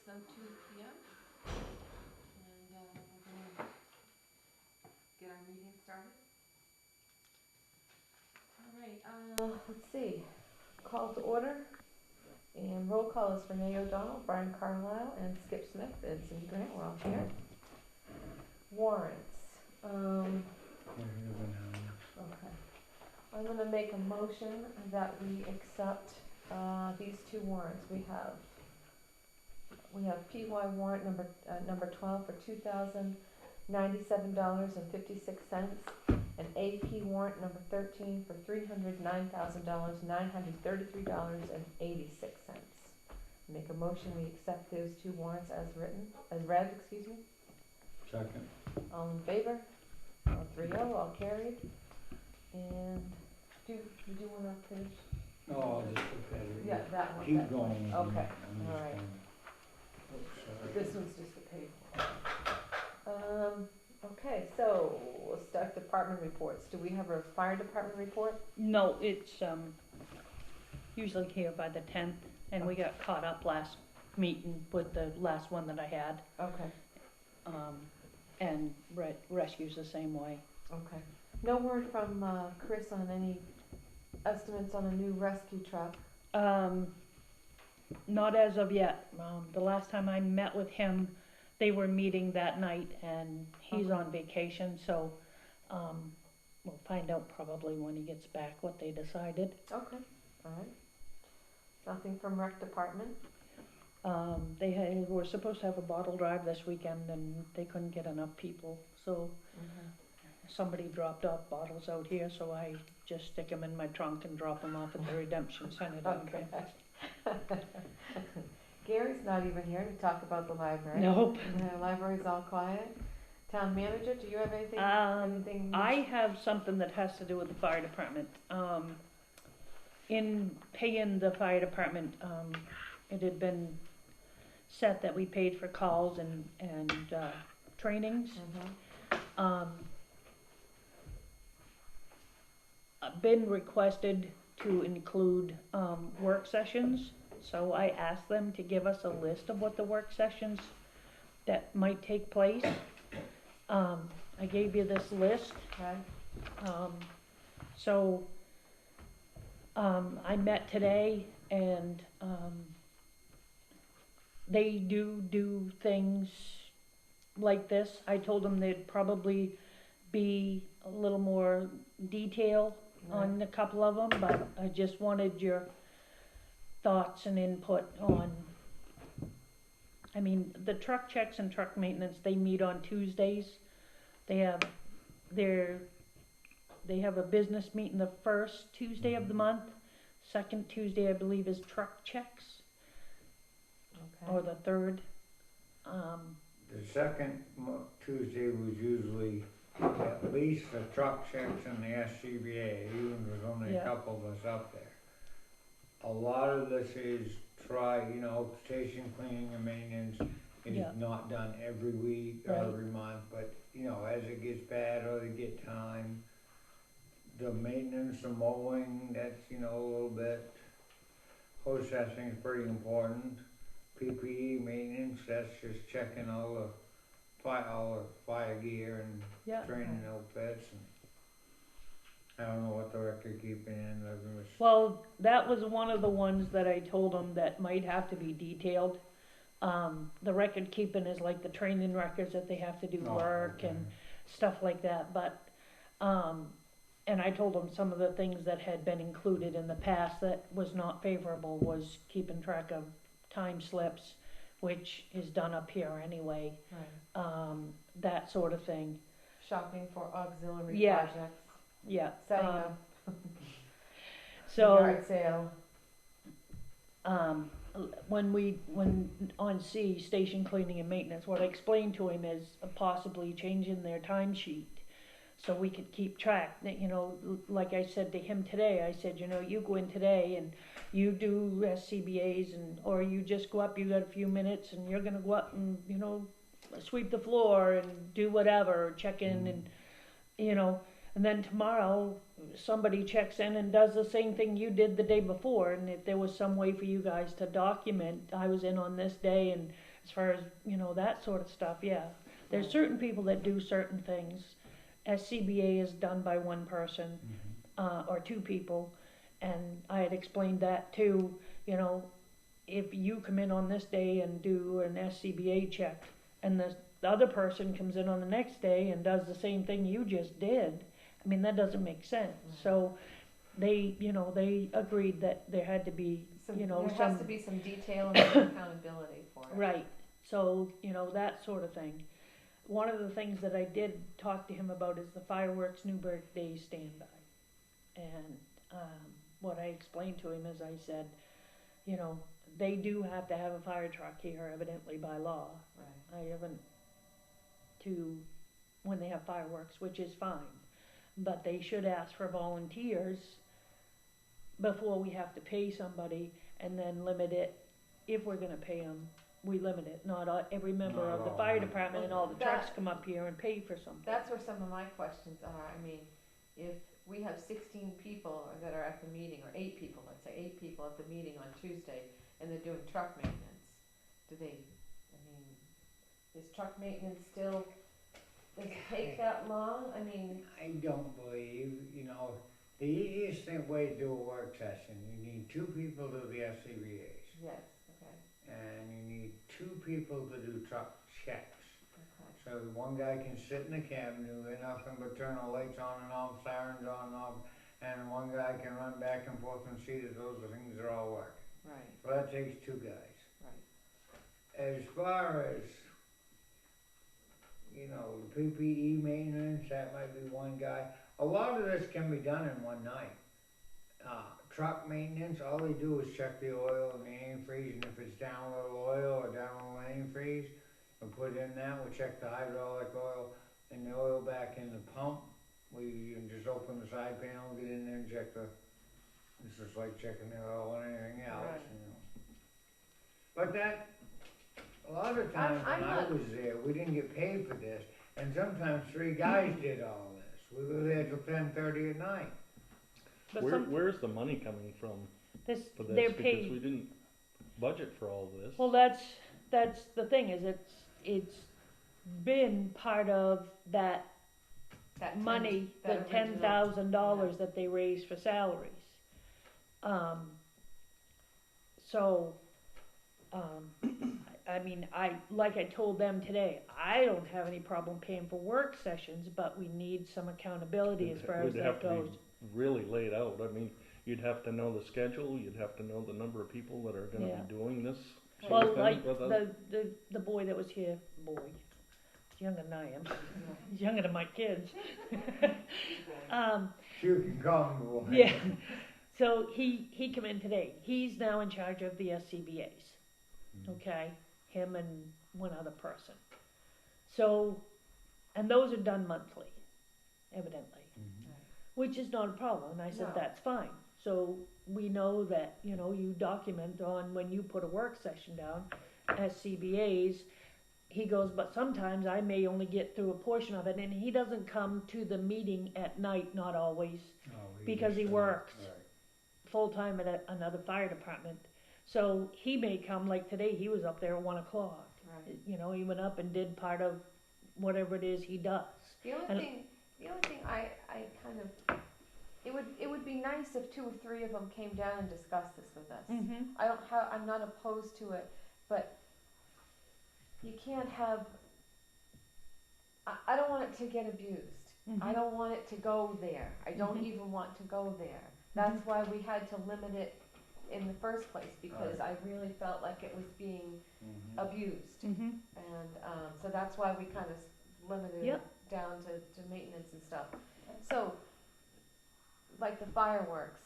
6:02 p.m. and we're going to get our meeting started. All right, let's see. Call to order. And roll call is for Renee O'Donnell, Brian Carlisle, and Skip Smith, and Cindy Grant. We're all here. Warrants. Okay. I'm going to make a motion that we accept these two warrants. We have PY warrant number 12 for $2,097.56, and AP warrant number 13 for $309,933.86. Make a motion we accept those two warrants as read. Second. All in favor? All 3-0, all carried. And do you want to finish? No, I'll just put that in. Yeah, that one. Keep going. Okay, all right. This one's just the paper. Okay, so we'll start department reports. Do we have a fire department report? No, it's usually here by the 10th, and we got caught up last meeting with the last one that I had. Okay. And rescue's the same way. Okay. No word from Chris on any estimates on a new rescue truck? Not as of yet. The last time I met with him, they were meeting that night, and he's on vacation, so we'll find out probably when he gets back what they decided. Okay, all right. Nothing from rec department? They were supposed to have a bottle drive this weekend, and they couldn't get enough people, so somebody dropped off bottles out here, so I just stick them in my trunk and drop them off at the Redemption Center down there. Gary's not even here to talk about the library. Nope. The library's all quiet. Town manager, do you have anything? I have something that has to do with the fire department. In paying the fire department, it had been set that we paid for calls and trainings. I've been requested to include work sessions, so I asked them to give us a list of what the work sessions that might take place. I gave you this list. Okay. I met today, and they do things like this. I told them there'd probably be a little more detail on a couple of them, but I just wanted your thoughts and input on, I mean, the truck checks and truck maintenance, they meet on Tuesdays. They have a business meeting the first Tuesday of the month. Second Tuesday, I believe, is truck checks. Okay. Or the third. The second Tuesday was usually at least the truck checks and the SCBA, even there's only a couple of us up there. A lot of this is station cleaning and maintenance is not done every week or every month, but as it gets bad or they get time, the maintenance, the mowing, that's a little bit, hose testing is pretty important. PPE maintenance, that's just checking all the fire gear and training outfits. And I don't know what the record keeping in. Well, that was one of the ones that I told them that might have to be detailed. The record keeping is like the training records that they have to do work and stuff like that. But and I told them some of the things that had been included in the past that was not favorable was keeping track of time slips, which is done up here anyway. Right. That sort of thing. Shopping for auxiliary projects. Yeah. Setting up. So yard sale. When on C, station cleaning and maintenance, what I explained to him is possibly changing their timesheet so we could keep track. Like I said to him today, I said, you go in today and you do SCBAs, or you just go up, you got a few minutes and you're gonna go up and, sweep the floor and do whatever, check in and, and then tomorrow somebody checks in and does the same thing you did the day before. And if there was some way for you guys to document, I was in on this day and as far as, that sort of stuff, yeah. There's certain people that do certain things. SCBA is done by one person, or two people, and I had explained that too, if you come in on this day and do an SCBA check, and the other person comes in on the next day and does the same thing you just did, I mean, that doesn't make sense. So they, they agreed that there had to be, there has to be some detail and some accountability for it. Right, so, that sort of thing. One of the things that I did talk to him about is the fireworks Newburgh Day standby. And what I explained to him is I said, they do have to have a fire truck here evidently by law. Right. I haven't when they have fireworks, which is fine. But they should ask for volunteers before we have to pay somebody, and then limit it. If we're gonna pay them, we limit it, not every member Not of the all. fire department and all the trucks That- come up here and pay for something. That's where some of my questions are. I mean, if we have 16 people that are at the meeting, or 8 people, let's say 8 people at the meeting on Tuesday, and they're doing truck maintenance, is truck maintenance still, does it take that long? I mean, I don't believe, the easiest way to do a work session, you need 2 people to do the SCBA's. yes, okay, And you need 2 people to do truck checks. okay. So one guy can sit in the cabin, do nothing but turn the lights on and off, sirens on and off, and one guy can run back and forth and see that those things are all working. Right, So that takes 2 guys. right. As far as, the PPE maintenance, that might be one guy. A lot of this can be done in one night. Truck maintenance, all they do is check the oil and the antifreeze, and if it's down a little oil or down a little antifreeze, we'll put in that, we'll check the hydraulic oil and the oil back in the pump. We can just open the side panel, get in there and check it's just like checking the oil and anything else, Right. But a lot of times I'm when I not- was there, we didn't get paid for this, and sometimes 3 guys did all this. We were there till 10:30 at night. But Where's the money coming from for this? they're Because paid. we didn't budget for all of this. Well, that's the thing, is it's been part of that That money, the that original- $10,000 that they raised for salaries. I mean, like I told them today, I don't have any problem paying for work sessions, but we need some accountability as far as It'd that have to goes. be really laid out. I mean, you'd have to know the schedule, you'd have to know the number of people that are gonna Yeah. be doing this sort Well, of thing. like but, the boy that was here, he's younger than I am, he's younger than my kids. You can call me boy. Yeah, so he come in today, he's now in charge of the SCBA's, okay, him and one other person. So, and those are done monthly, evidently, which is not a problem, and I said, No. that's fine. So, we know that, you document on when you put a work session down, SCBA's, he goes, but sometimes I may only get through a portion of it, and he doesn't come to the meeting at night, not always, because he works full-time at another fire department. So he may come, like today, he was up there at 1 o'clock. Right. He went up and did part of whatever it is he does. The only thing I kind of, it would be nice if 2 or 3 of them came down and discussed this with us. Mm-hmm. I'm not opposed to it, but you can't have, I don't want it to get abused. I don't want it to go there. I don't even want to go there. That's why we had to limit it in the first place, because I really felt like it was being abused. Mm-hmm. And so that's why we kind of limited Yep. it down to maintenance and stuff. So, like the fireworks,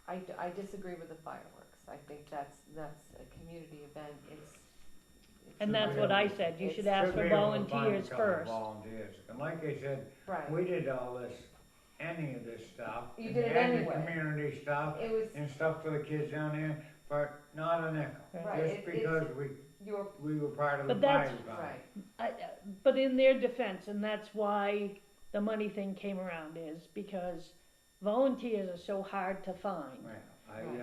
I disagree with the fireworks. I think that's a community event. And that's what I said, you should ask for volunteers first. Volunteers, and like I said, Right. we did all this, any of this stuff. You and did it the anyway. Community stuff, It was, and stuff for the kids down there, for not a nickel. Right, Just because you were, we were part of the But fire that's- department. right, But in their defense, and that's why the money thing came around, is because volunteers are so hard to find. Well,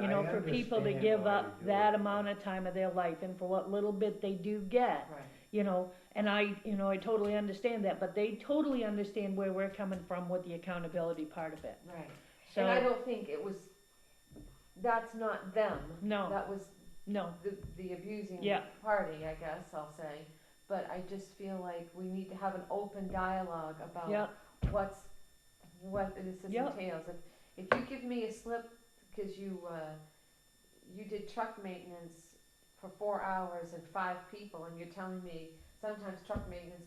You know, for people to give why up you do that it. amount of time of their life and for what little bit they do get, Right, you know, and I totally understand that, but they totally understand where we're coming from with the accountability part of it. right. So, And I don't think it was, that's not them. No. That was no, the abusing Yeah. party, I guess I'll say. But I just feel like we need to have an open dialogue about yeah, what this Yep. entails. If you give me a slip, cause you did truck maintenance for 4 hours and 5 people, and you're telling me sometimes truck maintenance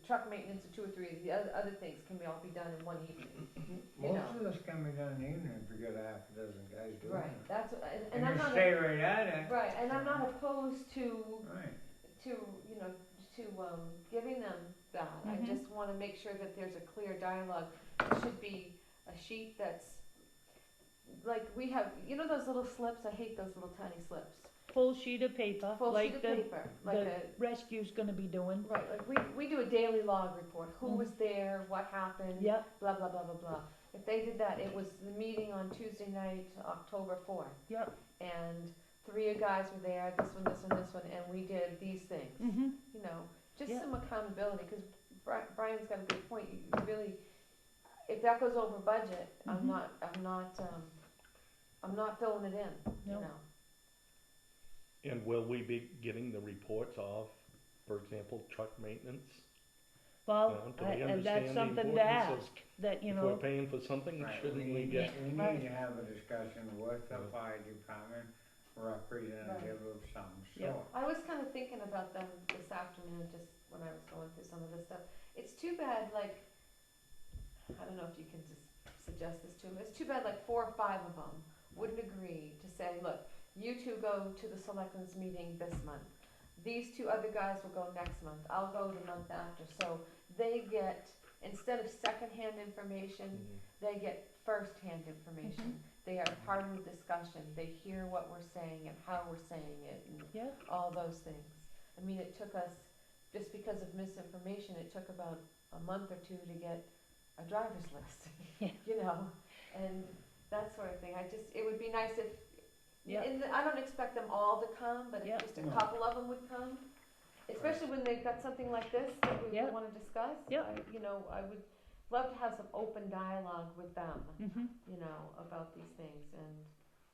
truck maintenance and 2 or 3 of the other things can all be done in one evening. You Most know. of this can be done in the evening if you got a half a dozen guys doing Right, it. that's, and And I'm you not, stay right at it. right, and I'm not opposed to Right. giving them that. I Mhm. just wanna make sure that there's a clear dialogue. It should be a sheet that's, like, we have, those little slips, I hate those little tiny slips. full sheet of paper, Full like sheet of the paper, like the rescue's gonna be doing. right, like we do a daily log report, who Mhm. was there, what happened, Yep, blah, blah, blah, blah, blah. If they did that, it was the meeting on Tuesday night, October 4th. yep, And 3 guys were there, this one, this one, this one, and we did these things. mhm, Just Yeah. some accountability, because Brian's got a good point, you really, if that goes over budget, Mhm. I'm not filling it in, you No. know. And will we be getting the reports of, for example, truck maintenance? well, Do we and understand that's the something to importance of- ask, that, If we're paying for something, Right, shouldn't we get? We Right. need to have a discussion with the fire department, representative of some Yep. sort. I was kind of thinking about them this afternoon, just when I was going through some of this stuff. It's too bad, like, I don't know if you can just suggest this to them, it's too bad like 4 or 5 of them wouldn't agree to say, look, you two go to the selectmen's meeting this month. These 2 other guys will go next month, I'll go the month after, so they get, instead of secondhand information, they get first-hand information. They are part of the discussion, they hear what we're saying and how we're saying it and yeah, all those things. I mean, it took us, just because of misinformation, it took about a month or 2 to get a driver's list, Yeah. and that sort of thing. It would be nice if, Yeah. and I don't expect them all to come, but if Yeah. just a No. couple of them would come, especially when they've got something like this that we Yeah. wanna discuss. Yeah. I would love to have some open dialogue with them, mhm, about these things, and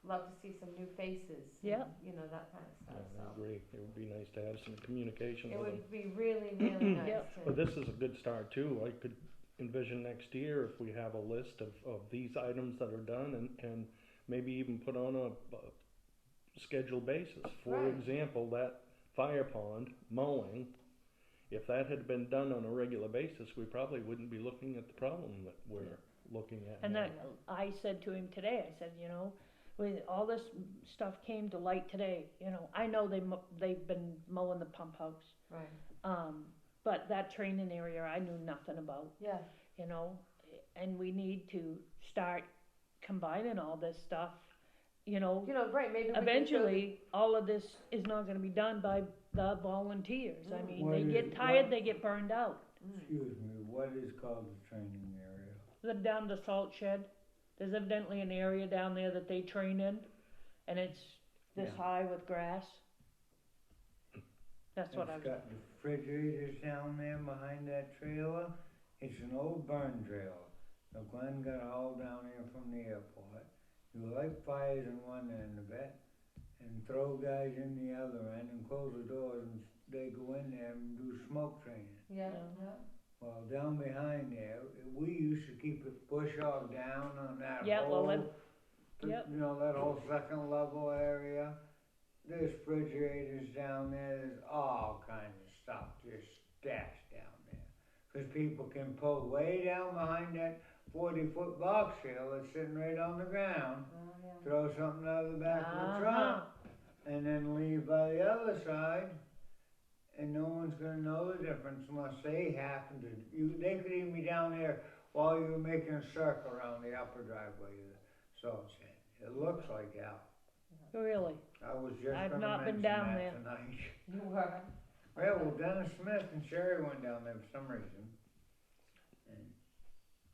love to see some new faces. Yeah. And, that kind of Yeah, stuff, I so. agree, it would be nice to have some communication It with them. would be really, really nice Yep. to. But this is a good start too, I could envision next year if we have a list of these items that are done and maybe even put on a scheduled basis. For Right. example, that fire pond mowing, if that had been done on a regular basis, we probably wouldn't be looking at the problem that we're looking at and now. that, I said to him today, I said, when all this stuff came to light today, I know they've been mowing the pump house, Right, but that training area I knew nothing about, yeah, and we need to start combining all this stuff, right, maybe we can show eventually, all of this is not gonna be done by the volunteers. I Mm. mean, What they is- get tired, what- they get burned out. Excuse me, what is called the training area? Down the salt shed, there's evidently an area down there that they train in, and it's this Yeah. high with grass. That's what I It's was, got refrigerators down there behind that trailer. It's an old burn trailer. Now Glenn got hauled down here from the airport. You light fires in one end of it and throw guys in the other end and close the doors and they go in there and do smoke training. Yeah, Yeah. yeah. Well, down behind there, we used to keep it bush hog down on that Yeah, well, whole, yep. that whole second level area. There's refrigerators down there, there's all kinds of stuff just stashed down there. 'Cause people can pull way down behind that 40-foot box hill that's sitting right on the ground, Oh, yeah. throw something out of the back of the Uh-huh. truck, and then leave by the other side, and no one's gonna know the difference unless they happen to. They could even be down there while you were making a circle around the upper driveway of the salt shed. It looks like hell. Really, I was just I've gonna not been mention down that there. tonight. You were. Well, Dennis Smith and Sherry went down there for some reason. And,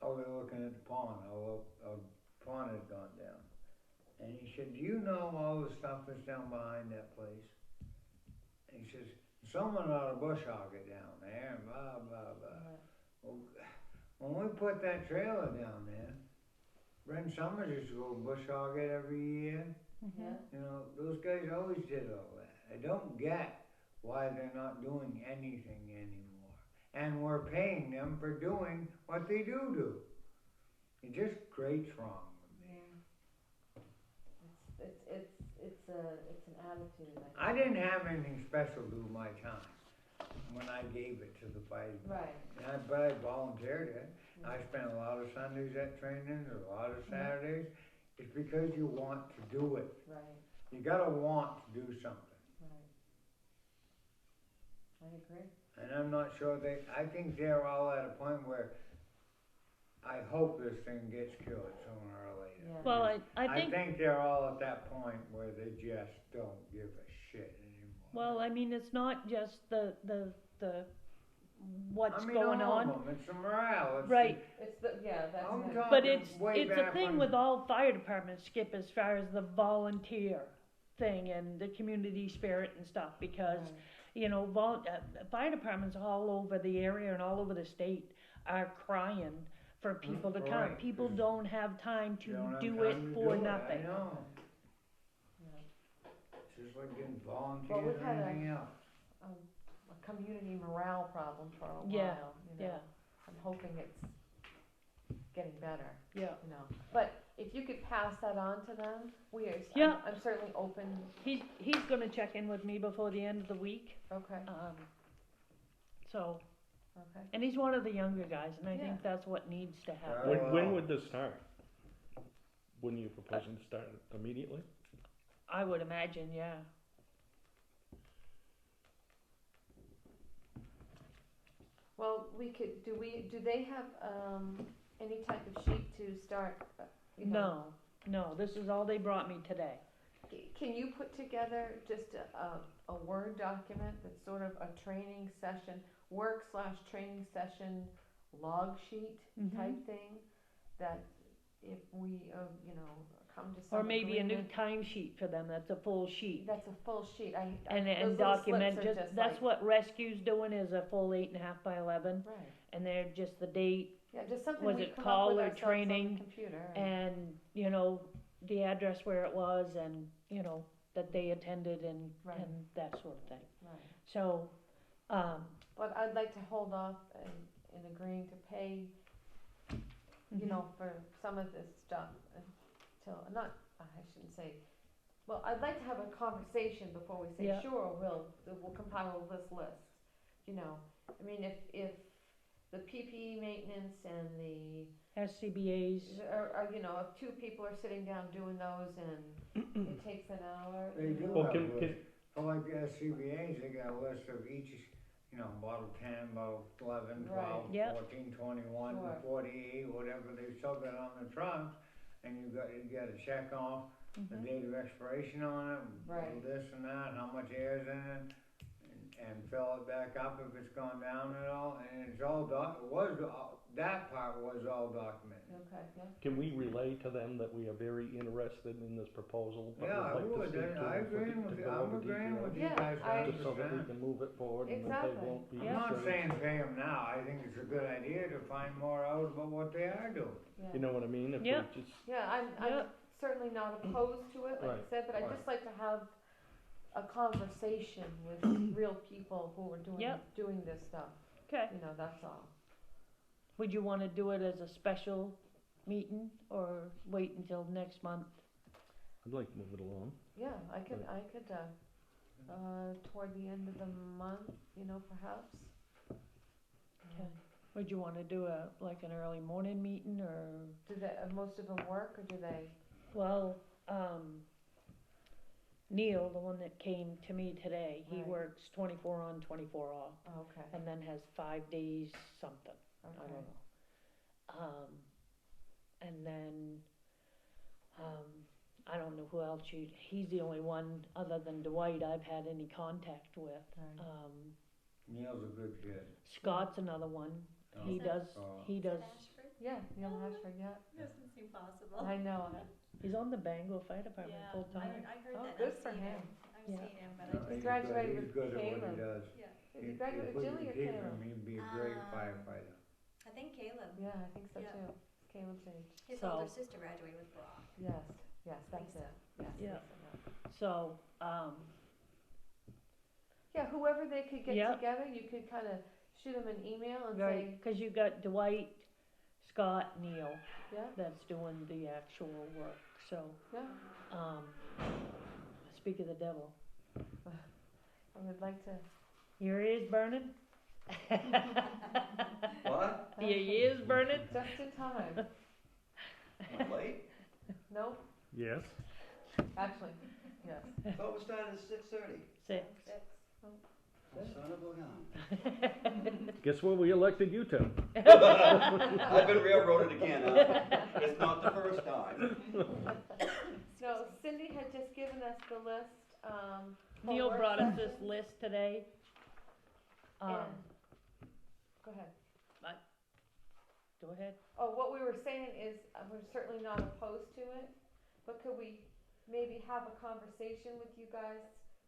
they were looking at the pond, the pond had gone down. And he said, do you know all the stuff that's down behind that place? And he says, someone ought to bush hog it down there, and blah, blah, blah. Well, when we put that trailer down there, Brent Summers used to go bush hog it every year. Mm-hmm. Yeah. You know, those guys always did all that. I don't get why they're not doing anything anymore. And we're paying them for doing what they do. It just grates wrong with me. Yeah. It's an attitude. I didn't have anything special to do with my time when I gave it to the fire department. Right. But I volunteered it. I spent a lot of Sundays at trainings, a lot of Saturdays. It's because you want to do it. Right. You gotta want to do something. Right. I agree. And I'm not sure I think they're all at a point where I hope this thing gets cured sooner or later. Yeah. Well, I think, they're all at that point where they just don't give a shit anymore. well, I mean, it's not just the what's I mean, going all on. of them. It's the morale. It's Right. It's that's I'm it. talking But it's way a back thing when- with all fire departments, Skip, as far as the volunteer thing and the community spirit and stuff, because Right. you know, fire departments all over the area and all over the state are crying for people to come. Right. People don't have time You to don't have do it time to for do nothing. I know. Yeah. It's just like getting volunteers Well, we've or had anything else. A community morale problem for a Yeah, while. You know. Yeah, I'm hoping it's getting better. yeah. You know. But if you could pass that on to them, Yeah. I'm certainly open. He's gonna check in with me before the end of the week. Okay. So, Okay. and he's one of the younger guys, and I Yeah. think that's what needs to happen. When would this start? When are you proposing to start it immediately? I would imagine, yeah. Well, do they have any type of sheet to start? You know, No, this is all they brought me today. Can you put together just a Word document that's sort of a training session, work/training session log sheet type thing? That if we, come to some Or maybe a new agreement- timesheet for them, that's a full sheet. That's a full sheet. And those little document, slips are just, that's like, what Rescue's doing, is a full 8.5 by 11, right. and they're just the date, Yeah, just something Was we it come call up with or ourselves training? on the computer. and, you know, the address where it was, and, you know, that they attended, and, Right. and that sort of thing. Right. So, But I'd like to hold off in agreeing to pay, you know, for some of this stuff until, I shouldn't say, well, I'd like to have a conversation before we say, Yeah. sure, we'll compile this list, you know. I mean, if the PPE maintenance and the, SCBA's, you know, if two people are sitting down doing those and it takes an hour. They do Well, have can- a list. For like the SCBA's, they got a list of each, bottle 10, bottle 11, 12, Right. Yep. 14, 21, Sure. 48, whatever they still got on the trucks. And you got to check off the date of expiration on it, Right. this and that, how much air's in it, and fill it back up if it's gone down at all. And it's all that part was all documented. Okay, yeah. Can we relay to them that we are very interested in this proposal? but Yeah, I would like to would. speak to I them for agree to with you. go I'm over agreeing with you Yeah, guys I- Just so that we 100%. can move it forward and that Exactly. they won't be. Yeah. I'm not discouraged. saying pay them now. I think it's a good idea to find more out about what they are doing. Yeah. You know what I mean? If Yep. we just, Yeah, I'm Yep. certainly not opposed to it, like I Right. said, but I'd Right. just like to have a conversation with real people who are Yep. doing this stuff, okay. you know, that's all. Would you wanna do it as a special meeting, or wait until next month? I'd like to move it along. Yeah, I could, toward the end of the month, you know, perhaps. Okay. Would you wanna do like an early morning meeting, or, Do they, most of them work, or do they? well, Neil, the one that came to me today, he Right. works 24 on, 24 off, Oh, okay, and then has 5 days something, I okay. don't know. And then, I don't know who else he's the only one, other than Dwight, I've had any contact with. Right. Neil's a good kid. Scott's another one, he Oh. does, Oh. he does, Yeah, Neil Ashford, yeah, Doesn't seem possible. I know it. He's on the Bangor Fire Department Yeah, full time. I heard Oh, that. good I've for seen him. I've Yeah. seen him, but No, I He just. graduated he's with good at what he Caleb. does. Yeah. Did he graduate with If we Jilly could or keep Caleb? him, he'd be a great Um, firefighter. I think Caleb. Yeah, I think so Yeah. too. It's Caleb's age. His So- older sister graduated with Brock. Yes, yes, that's Lisa. it. Yes, Yeah. Lisa, yeah. So, Yeah, whoever they could get Yeah. together, you could kind of shoot them an email and right, say, because you got Dwight, Scott, Neil, yeah, that's doing the actual work, so, yeah. speak of the devil. I would like to. Your ears burning? What? Your ears burning? Just in time. Am I late? Nope, Yes. actually, yes. I thought we started at 6:30. 6. Son of a gun. Guess what we elected you to? I've been railroaded again, huh? It's not the first time. No, Cindy had just given us the list, for Neil work brought us this sessions, list today. and, go ahead. Go ahead. Oh, what we were saying is, we're certainly not opposed to it, but could we maybe have a conversation with you guys?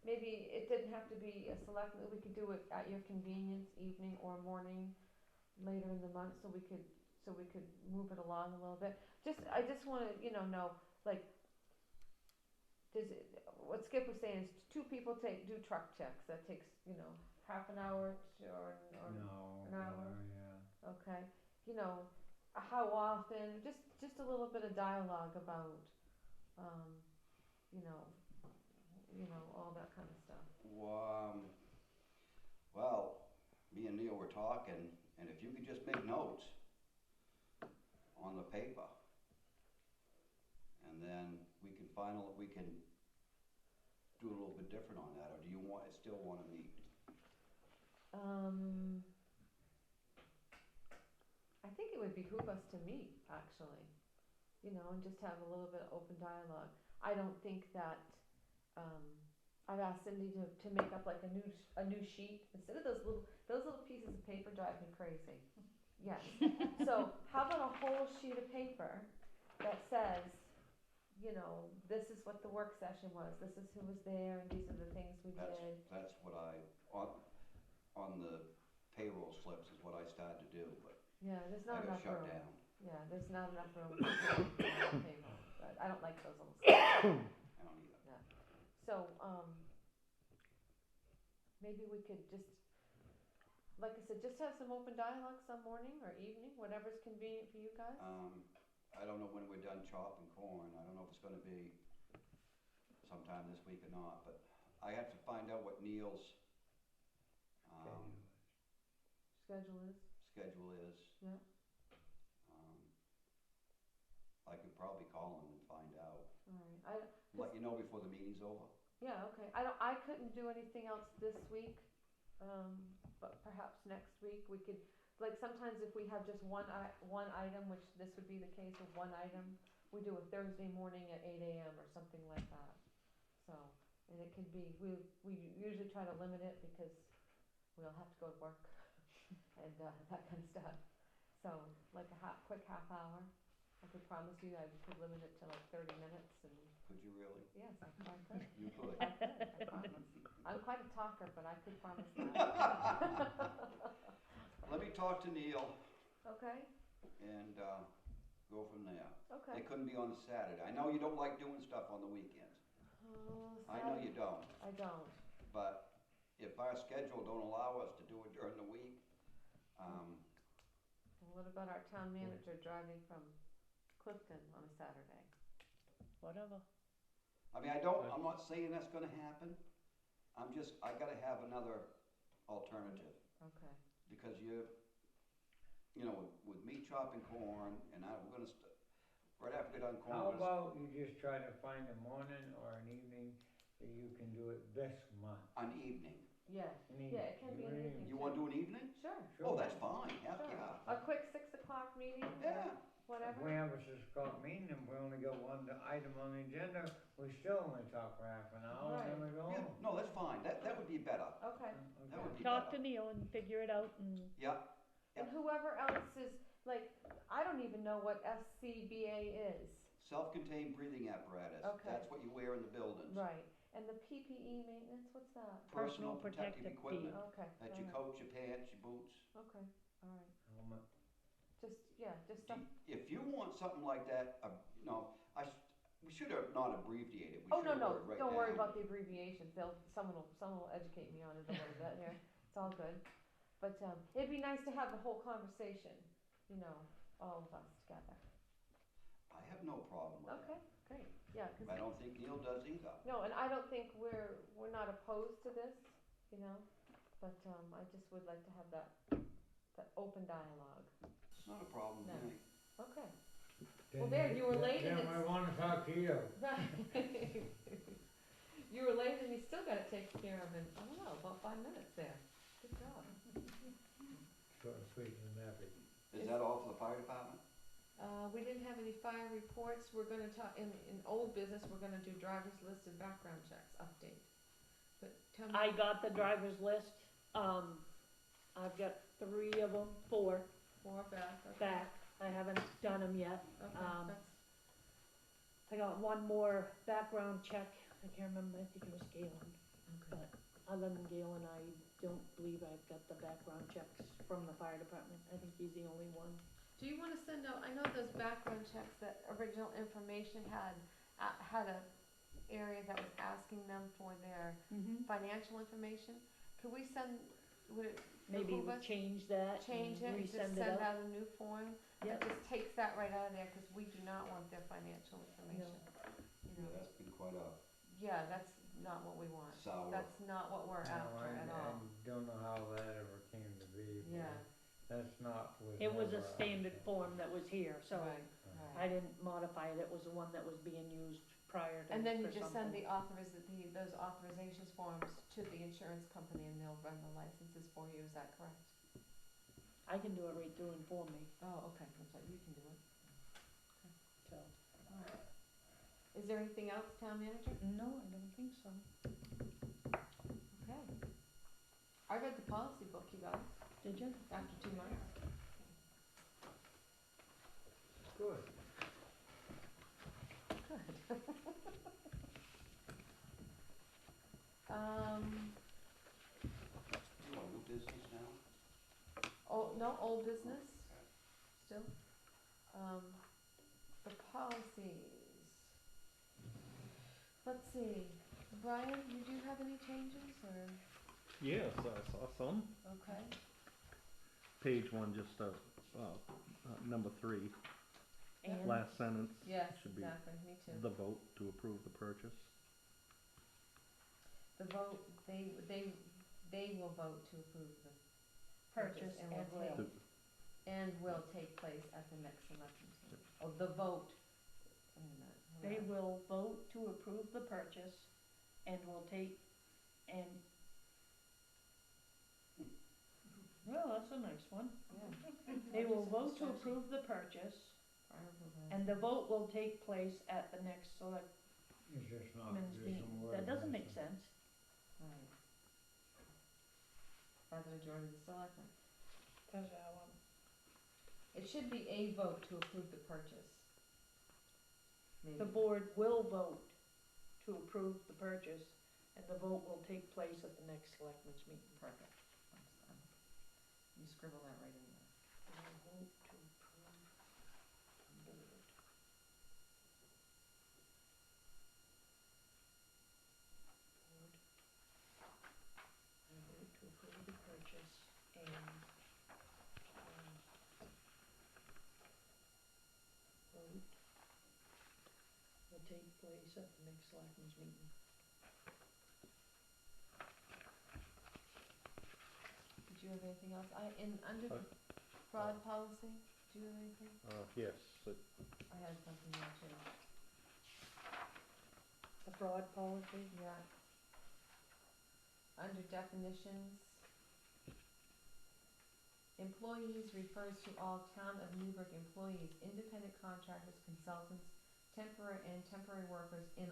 Maybe it didn't have to be a selectment, we could do it at your convenience, evening or morning, later in the month, so we could move it along a little bit. I just wanna, know, like, what Skip was saying is 2 people do truck checks, that takes, half an hour or No, an hour. yeah. Okay, how often, just a little bit of dialogue about, all that kind of stuff. Well, me and Neil were talking, and if you could just make notes on the paper, and then we can do a little bit different on that, or do you still want to meet? I think it would behoove us to meet, actually, and just have a little bit of open dialogue. I don't think that, I've asked Cindy to make up like a new sheet, instead of those little pieces of paper drive me crazy. Yes, so how about a whole sheet of paper that says, this is what the work session was, this is who was there, and these are the things we did. That's what on the payroll slips is what I started to do, but Yeah, there's I not got enough shut room. down. Yeah, there's not enough room for payroll, but I don't like those little stuff. I don't either. So, maybe we could just, like I said, just have some open dialogue some morning or evening, whatever's convenient for you guys. I don't know when we're done chopping corn. I don't know if it's gonna be sometime this week or not, but I have to find out what Neil's Schedule is. schedule is. Yeah. I could probably call him and find out. Alright, Let you know before the meeting's over. yeah, okay, I couldn't do anything else this week, but perhaps next week we could, like, sometimes if we have just one item, which this would be the case of one item, we do a Thursday morning at 8 a.m. or something like that. So, and it could be, we usually try to limit it because we all have to go to work and that kind of stuff. So, like a quick half hour. I could promise you I could limit it to like 30 minutes and. Could you really? Yes, I could. You could. I promise. I'm quite a talker, but I could promise that. Let me talk to Neil Okay, and go from there. okay. It couldn't be on a Saturday. I know you don't like doing stuff on the weekends. I know you don't. I don't. But if our schedule don't allow us to do it during the week, What about our town manager driving from Clifton on a Saturday? Whatever. I mean, I'm not saying that's gonna happen. I gotta have another alternative. Okay. Because with me chopping corn, and we're gonna, right after we're done corn. How about you just try to find a morning or an evening that you can do it this month? An evening. Yeah, yeah, it can be an evening. You wanna do an evening? Sure. Oh, that's fine, heck Sure. yeah. A quick 6 o'clock meeting? Yeah. Whatever? If we have a 6 o'clock meeting and we only got one item on the agenda, we still only talk for half an hour and then we go Yeah, home. no, that's fine, that would be better. Okay. That would be Talk to better. Neil and figure it out and, Yeah, And whoever else is, like, I don't even know what SCBA is. Self-contained breathing apparatus. Okay. That's what you wear in the buildings. Right, and the PPE maintenance, what's that? Personal protective protective equipment. Okay, That's your alright, coat, your pants, your boots. okay, alright, Helmet. just, yeah, just stuff. If you want something like that, we should have not abbreviated. We Oh, should no, have no, wrote it right don't worry down. about the abbreviations, someone will educate me on it a little bit here, it's all good. But, it'd be nice to have the whole conversation, you know, all of us together. I have no problem with Okay, that. great, yeah, 'cause I don't think Neil does either. no, and I don't think we're not opposed to this, you know, but, I just would like to have that open dialogue. It's not a problem No. with me. Okay. Then Well, there, you were late and Then it's. we wanna talk to you. Right. You were late and you still got it taken care of in, I don't know, about 5 minutes there. Good job. Short, sweet, and happy. Is that all for the fire department? We didn't have any fire reports, we're gonna talk, in old business, we're gonna do driver's list and background checks update. But tell me. I got the driver's list, I've got 3 of them, 4 More back, okay. back, I haven't done them yet. Okay, Um, I got 1 more background check, I can't remember, I think it was Galen, okay. but other than Galen, I don't believe I've got the background checks from the fire department, I think he's the only one. Do you wanna send out, I know those background checks, that original information had a area that was asking them for their financial information. Could we would it Maybe behoove we us change that change and it, and just resend send it out. out a new form? Yep. That just takes that right out of there, cause we do not want their financial information. You Yeah, know, that's been quite a yeah, that's not what we want. sour. That's not what we're No, after at all. I don't know how that ever came to be. but Yeah. That's not. It was a never standard option. form that was here, so Right, I right. didn't modify it, it was the one that was being used prior to. And then you for just send something. those authorizations forms to the insurance company and they'll run the licenses for you, is that correct? I can do it right through and for me, Oh, okay, I'm sorry, you can do it. so. Alright. Is there anything else, town manager? No, I don't think so. Okay. I read the policy book, you guys, Did you? after 2 months. Good. Good. New business now? No, old business, still. The policies. Let's see, Brian, you do have any changes, or, Yes, I saw some. okay, Page 1, just number 3, And last sentence. yes, Should be exactly, me too. the vote to approve the purchase. The vote, they will vote to approve the purchase and and will will. take, and will take place at the next selectmen's meeting. Oh, the vote, wait a minute, hold They on. will vote to approve the purchase and will take and. Well, that's a nice one. Yeah. They will vote to approve the purchase Prior approval. and the vote will take place at the next selectmen's It's just not, there's some meeting. words. That doesn't make missing. sense. Right. By the majority of the selectmen. It should be a vote to approve the purchase. Maybe. The board will vote to approve the purchase and the vote will take place at the next selectmen's meeting. Perfect. You scribble that right in there. They will vote to approve the board. Board. I vote to approve the purchase and, vote will take place at the next selectmen's meeting. Did you have anything else? Under the fraud policy, do you have anything? Yes, I had something there too. The fraud policy? Yeah. Under definitions, employees refers to all town of Newburgh employees, independent contractors, consultants, temporary workers in